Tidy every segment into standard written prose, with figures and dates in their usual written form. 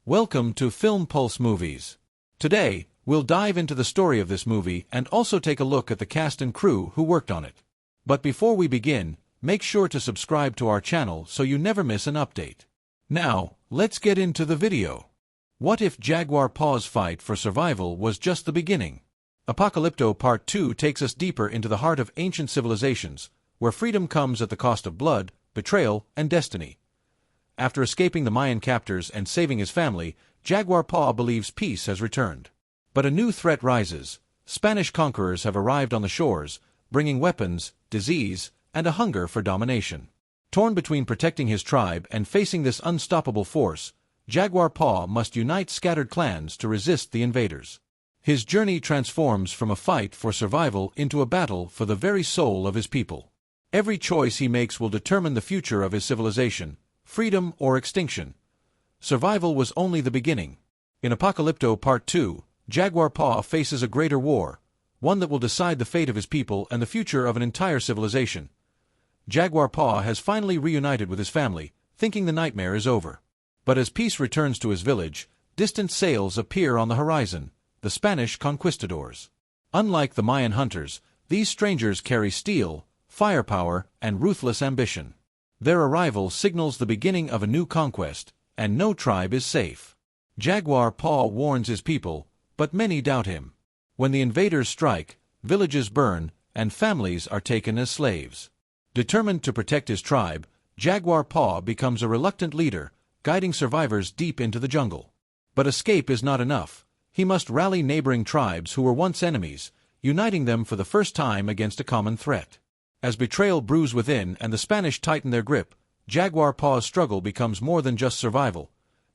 Welcome to Film Pulse Movies. Today, we'll dive into the story of this movie and also take a look at the cast and crew who worked on it. But before we begin, make sure to subscribe to our channel so you never miss an update. Now, let's get into the video. What if Jaguar Paw's fight for survival was just the beginning? Apocalypto Part 2 takes us deeper into the heart of ancient civilizations, where freedom comes at the cost of blood, betrayal, and destiny. After escaping the Mayan captors and saving his family, Jaguar Paw believes peace has returned. But a new threat rises. Spanish conquerors have arrived on the shores, bringing weapons, disease, and a hunger for domination. Torn between protecting his tribe and facing this unstoppable force, Jaguar Paw must unite scattered clans to resist the invaders. His journey transforms from a fight for survival into a battle for the very soul of his people. Every choice he makes will determine the future of his civilization, freedom or extinction. Survival was only the beginning. In Apocalypto Part 2, Jaguar Paw faces a greater war, one that will decide the fate of his people and the future of an entire civilization. Jaguar Paw has finally reunited with his family, thinking the nightmare is over. But as peace returns to his village, distant sails appear on the horizon, the Spanish Conquistadors. Unlike the Mayan hunters, these strangers carry steel, firepower, and ruthless ambition. Their arrival signals the beginning of a new conquest, and no tribe is safe. Jaguar Paw warns his people, but many doubt him. When the invaders strike, villages burn, and families are taken as slaves. Determined to protect his tribe, Jaguar Paw becomes a reluctant leader, guiding survivors deep into the jungle. But escape is not enough. He must rally neighboring tribes who were once enemies, uniting them for the first time against a common threat. As betrayal brews within and the Spanish tighten their grip, Jaguar Paw's struggle becomes more than just survival.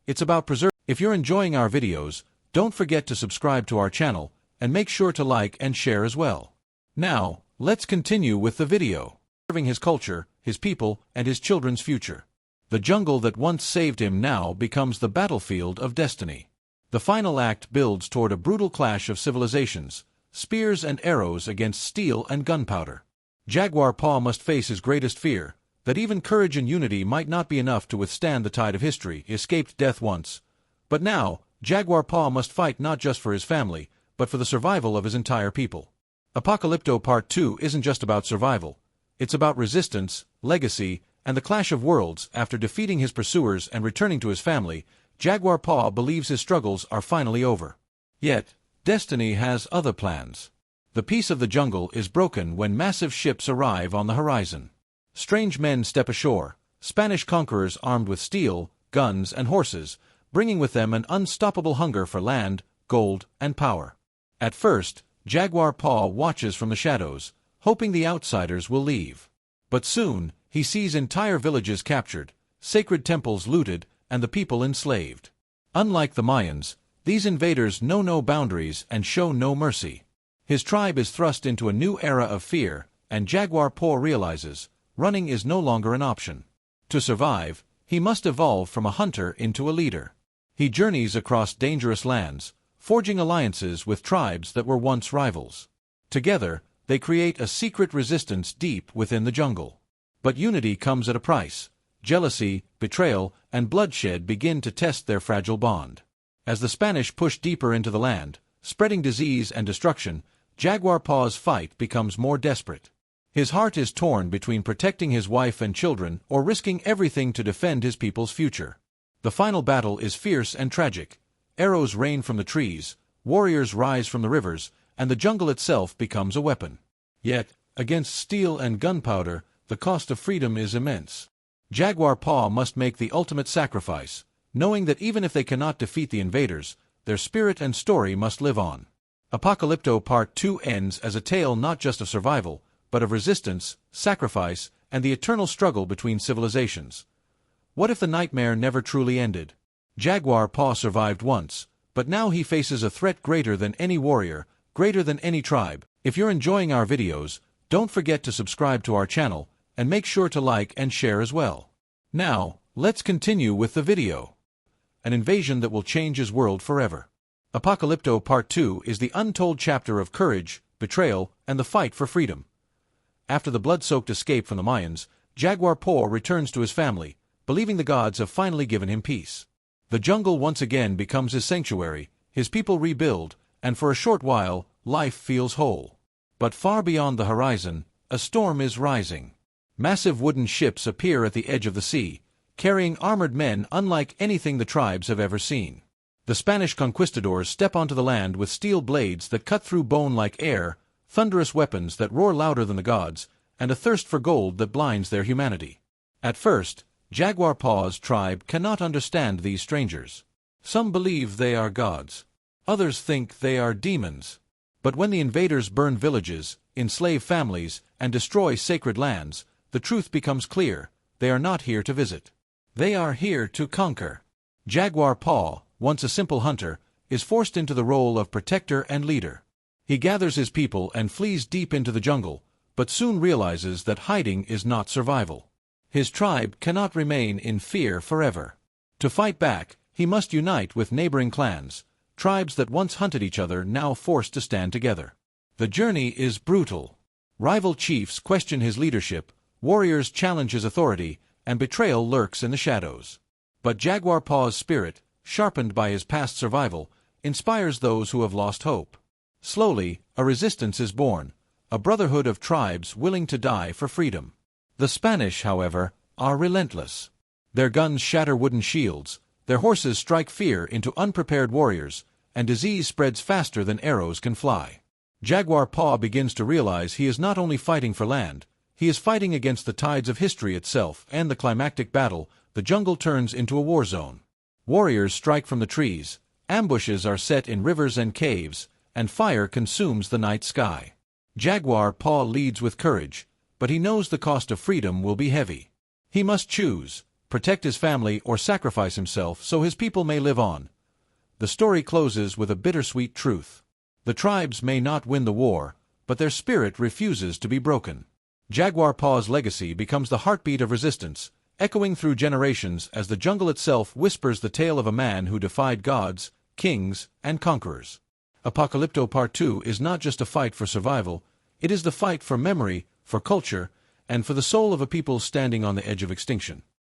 It's about preserving. If you're enjoying our videos, don't forget to subscribe to our channel, and make sure to like and share as well. Now, let's continue with the video. Preserving his culture, his people, and his children's future. The jungle that once saved him now becomes the battlefield of destiny. The final act builds toward a brutal clash of civilizations, spears and arrows against steel and gunpowder. Jaguar Paw must face his greatest fear, that even courage and unity might not be enough to withstand the tide of history. He escaped death once. But now, Jaguar Paw must fight not just for his family, but for the survival of his entire people. Apocalypto Part 2 isn't just about survival. It's about resistance, legacy, and the clash of worlds. After defeating his pursuers and returning to his family, Jaguar Paw believes his struggles are finally over. Yet, destiny has other plans. The peace of the jungle is broken when massive ships arrive on the horizon. Strange men step ashore, Spanish conquerors armed with steel, guns, and horses, bringing with them an unstoppable hunger for land, gold, and power. At first, Jaguar Paw watches from the shadows, hoping the outsiders will leave. But soon, he sees entire villages captured, sacred temples looted, and the people enslaved. Unlike the Mayans, these invaders know no boundaries and show no mercy. His tribe is thrust into a new era of fear, and Jaguar Paw realizes, running is no longer an option. To survive, he must evolve from a hunter into a leader. He journeys across dangerous lands, forging alliances with tribes that were once rivals. Together, they create a secret resistance deep within the jungle. But unity comes at a price. Jealousy, betrayal, and bloodshed begin to test their fragile bond. As the Spanish push deeper into the land, spreading disease and destruction, Jaguar Paw's fight becomes more desperate. His heart is torn between protecting his wife and children or risking everything to defend his people's future. The final battle is fierce and tragic. Arrows rain from the trees, warriors rise from the rivers, and the jungle itself becomes a weapon. Yet, against steel and gunpowder, the cost of freedom is immense. Jaguar Paw must make the ultimate sacrifice, knowing that even if they cannot defeat the invaders, their spirit and story must live on. Apocalypto Part 2 ends as a tale not just of survival, but of resistance, sacrifice, and the eternal struggle between civilizations. What if the nightmare never truly ended? Jaguar Paw survived once, but now he faces a threat greater than any warrior, greater than any tribe. If you're enjoying our videos, don't forget to subscribe to our channel, and make sure to like and share as well. Now, let's continue with the video. An invasion that will change his world forever. Apocalypto Part 2 is the untold chapter of courage, betrayal, and the fight for freedom. After the blood-soaked escape from the Mayans, Jaguar Paw returns to his family, believing the gods have finally given him peace. The jungle once again becomes his sanctuary, his people rebuild, and for a short while, life feels whole. But far beyond the horizon, a storm is rising. Massive wooden ships appear at the edge of the sea, carrying armored men unlike anything the tribes have ever seen. The Spanish Conquistadors step onto the land with steel blades that cut through bone like air, thunderous weapons that roar louder than the gods, and a thirst for gold that blinds their humanity. At first, Jaguar Paw's tribe cannot understand these strangers. Some believe they are gods. Others think they are demons. But when the invaders burn villages, enslave families, and destroy sacred lands, the truth becomes clear: they are not here to visit. They are here to conquer. Jaguar Paw, once a simple hunter, is forced into the role of protector and leader. He gathers his people and flees deep into the jungle, but soon realizes that hiding is not survival. His tribe cannot remain in fear forever. To fight back, he must unite with neighboring clans, tribes that once hunted each other now forced to stand together. The journey is brutal. Rival chiefs question his leadership, warriors challenge his authority, and betrayal lurks in the shadows. But Jaguar Paw's spirit, sharpened by his past survival, inspires those who have lost hope. Slowly, a resistance is born, a brotherhood of tribes willing to die for freedom. The Spanish, however, are relentless. Their guns shatter wooden shields, their horses strike fear into unprepared warriors, and disease spreads faster than arrows can fly. Jaguar Paw begins to realize he is not only fighting for land, he is fighting against the tides of history itself, and the climactic battle, the jungle turns into a war zone. Warriors strike from the trees, ambushes are set in rivers and caves, and fire consumes the night sky. Jaguar Paw leads with courage, but he knows the cost of freedom will be heavy. He must choose: protect his family or sacrifice himself so his people may live on. The story closes with a bittersweet truth. The tribes may not win the war, but their spirit refuses to be broken. Jaguar Paw's legacy becomes the heartbeat of resistance, echoing through generations as the jungle itself whispers the tale of a man who defied gods, kings, and conquerors. Apocalypto Part 2 is not just a fight for survival, it is the fight for memory, for culture, and for the soul of a people standing on the edge of extinction.